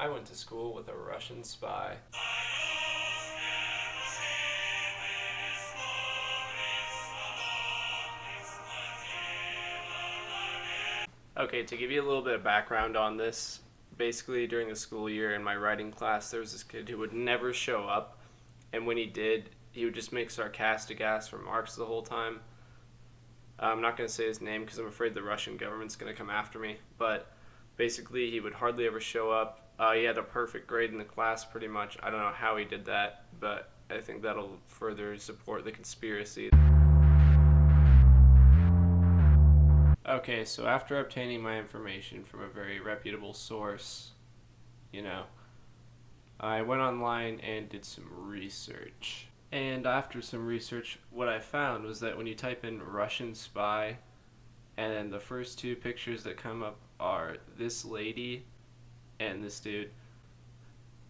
I went to school with a Russian spy. Okay, to give you a little bit of background on this, basically during the school year in my writing class, there was this kid who would never show up, and when he did, he would just make sarcastic ass remarks the whole time. I'm not going to say his name because I'm afraid the Russian government's going to come after me, but basically he would hardly ever show up. He had a perfect grade in the class pretty much. I don't know how he did that, but I think that'll further support the conspiracy. Okay, so after obtaining my information from a very reputable source, I went online and did some research. And after some research, what I found was that when you type in Russian spy, and then the first two pictures that come up are this lady and this dude,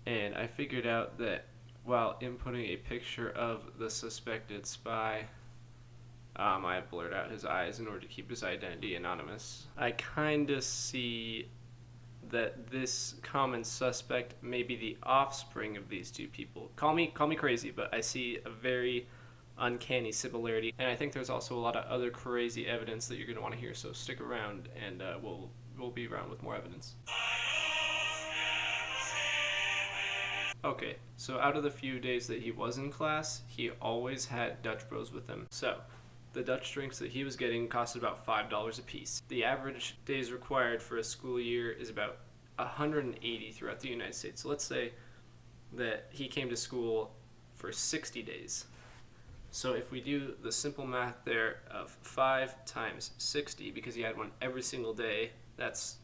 and I figured out that while inputting a picture of the suspected spy, I blurred out his eyes in order to keep his identity anonymous. I kinda see that this common suspect may be the offspring of these two people. Call me crazy, but I see a very uncanny similarity, and I think there's also a lot of other crazy evidence that you're going to want to hear, so stick around, and we'll be around with more evidence. Okay, so out of the few days that he was in class, he always had Dutch Bros with him. So, the Dutch drinks that he was getting costed about $5 a piece. The average days required for a school year is about 180 throughout the United States. So let's say that he came to school for 60 days. So if we do the simple math there of 5 times 60, because he had one every single day, that's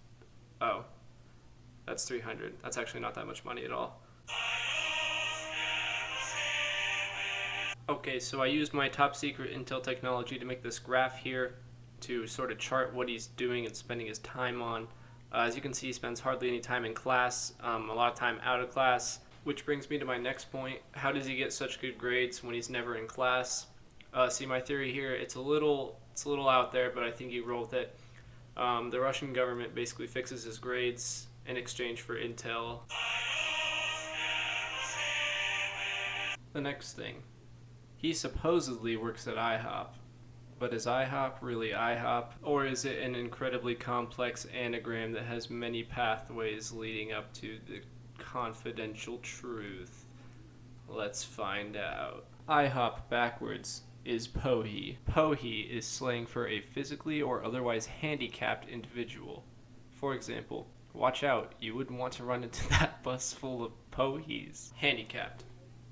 300. That's actually not that much money at all. Okay, so I used my top secret Intel technology to make this graph here to sort of chart what he's doing and spending his time on. As you can see, he spends hardly any time in class, a lot of time out of class, which brings me to my next point. How does he get such good grades when he's never in class? See, my theory here, it's a little out there, but I think you roll with it. The Russian government basically fixes his grades in exchange for intel. The next thing. He supposedly works at IHOP, but is IHOP really IHOP? Or is it an incredibly complex anagram that has many pathways leading up to the confidential truth? Let's find out. IHOP backwards is POHI. POHI is slang for a physically or otherwise handicapped individual. For example, watch out, you wouldn't want to run into that bus full of POHIs. Handicapped.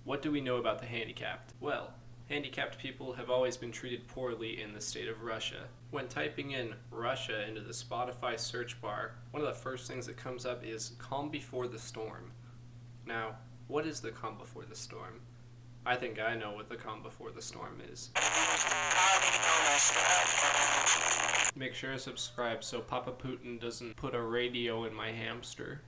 What do we know about the handicapped? Well, handicapped people have always been treated poorly in the state of Russia. When typing in Russia into the Spotify search bar, one of the first things that comes up is Calm Before the Storm. Now, what is the calm before the storm? I think I know what the calm before the storm is. Make sure to subscribe so Papa Putin doesn't put a radio in my hamster.